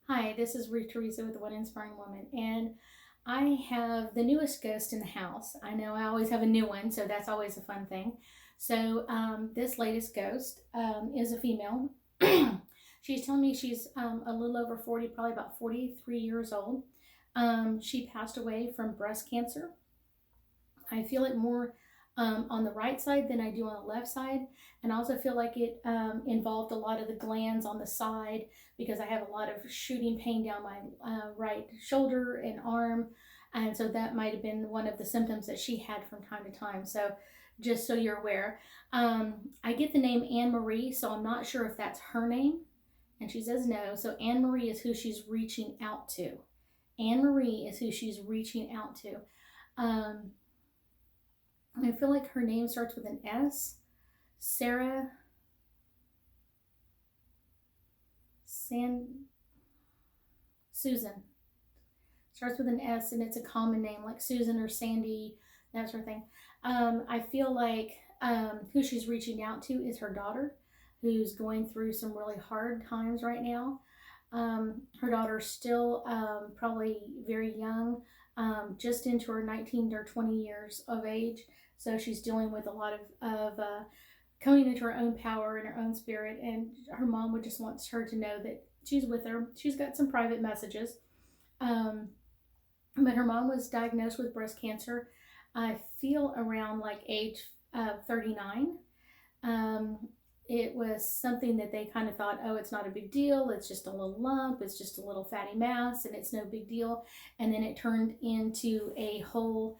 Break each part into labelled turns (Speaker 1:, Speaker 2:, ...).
Speaker 1: Hi, this is Theresa with the One Inspiring Woman, and I have the newest ghost in the house. I know I always have a new one, so that's always a fun thing. This latest ghost is a female. She's telling me she's a little over 40, probably about 43 years old. She passed away from breast cancer. I feel it more on the right side than I do on the left side. And I also feel like it involved a lot of the glands on the side because I have a lot of shooting pain down my right shoulder and arm. And so that might have been one of the symptoms that she had from time to time. So just so you're aware, I get the name Anne Marie, so I'm not sure if that's her name. And she says no. So Anne Marie is who she's reaching out to. Anne Marie is who she's reaching out to. Um, I feel like her name starts with an S. Sarah San Susan starts with an S, and it's a common name like Susan or Sandy, that sort of thing. I feel like who she's reaching out to is her daughter, who's going through some really hard times right now. Her daughter's still probably very young, just into her 19 or 20 years of age. So she's dealing with a lot of coming into her own power and her own spirit. And her mom would just wants her to know that she's with her. She's got some private messages. Um, but her mom was diagnosed with breast cancer, I feel around like age 39. Um, it was something that they kind of thought, oh, it's not a big deal. It's just a little lump. It's just a little fatty mass, and it's no big deal. And then it turned into a whole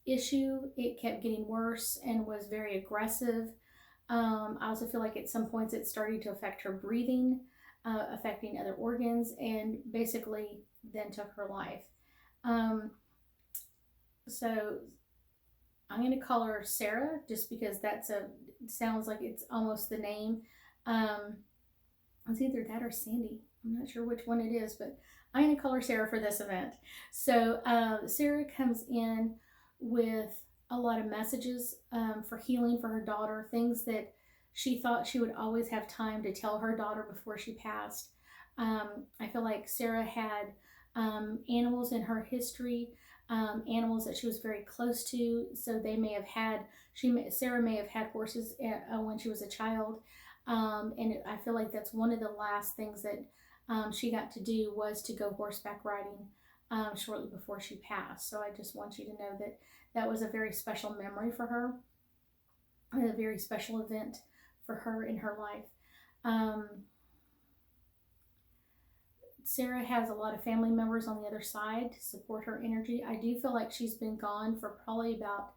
Speaker 1: issue. It kept getting worse and was very aggressive. I also feel like at some points it started to affect her breathing, affecting other organs, and basically then took her life. Um, so I'm going to call her Sarah just because sounds like it's almost the name. Um, it's either that or Sandy. I'm not sure which one it is, but I'm going to call her Sarah for this event. Sarah comes in with a lot of messages for healing for her daughter, things that she thought she would always have time to tell her daughter before she passed. I feel like Sarah had animals in her history, animals that she was very close to. So they may have had, Sarah may have had horses when she was a child. I feel like that's one of the last things that she got to do was to go horseback riding shortly before she passed. So I just want you to know that that was a very special memory for her, a very special event for her in her life. Um, Sarah has a lot of family members on the other side to support her energy. I do feel like she's been gone for probably about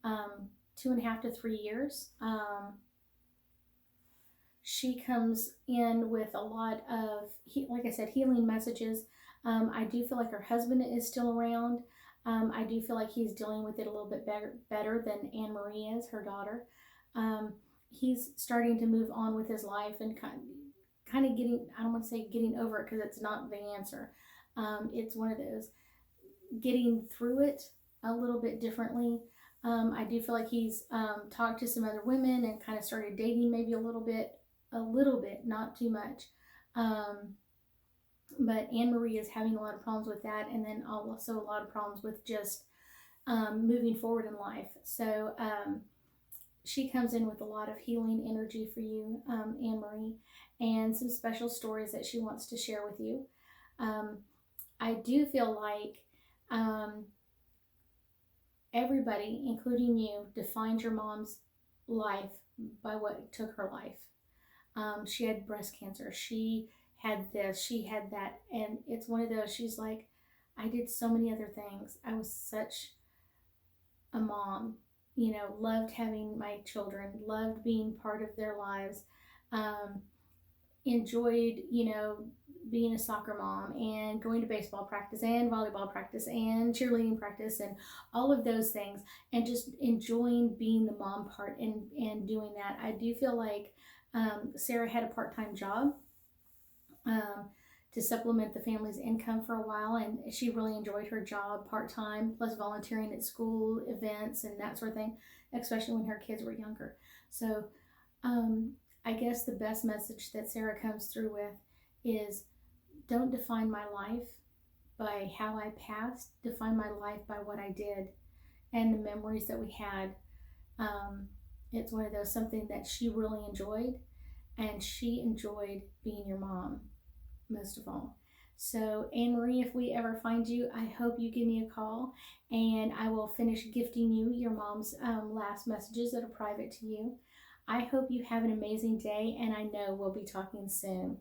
Speaker 1: 2.5 to 3 years. She comes in with a lot of, like I said, healing messages. I do feel like her husband is still around. I do feel like he's dealing with it a little bit better than Anne Marie is, her daughter. He's starting to move on with his life and kind of getting, I don't want to say getting over it because it's not the answer. It's one of those getting through it a little bit differently. I do feel like he's talked to some other women and kind of started dating maybe a little bit, not too much. Um, but Anne Marie is having a lot of problems with that, and then also a lot of problems with just moving forward in life. She comes in with a lot of healing energy for you, Anne Marie, and some special stories that she wants to share with you. Um, I do feel like everybody, including you, defined your mom's life by what took her life. She had breast cancer. She had this, she had that. And it's one of those, she's like, I did so many other things. I was such a mom, loved having my children, loved being part of their lives, um, enjoyed, being a soccer mom and going to baseball practice and volleyball practice and cheerleading practice and all of those things and just enjoying being the mom part and doing that. I do feel like Sarah had a part-time job um, to supplement the family's income for a while, and she really enjoyed her job part-time plus volunteering at school events and that sort of thing, especially when her kids were younger. So um, I guess the best message that Sarah comes through with is don't define my life by how I passed, define my life by what I did and the memories that we had. Um, it's one of those, something that she really enjoyed, and she enjoyed being your mom most of all. So, Anne Marie, if we ever find you, I hope you give me a call, and I will finish gifting you your mom's last messages that are private to you. I hope you have an amazing day, and I know we'll be talking soon.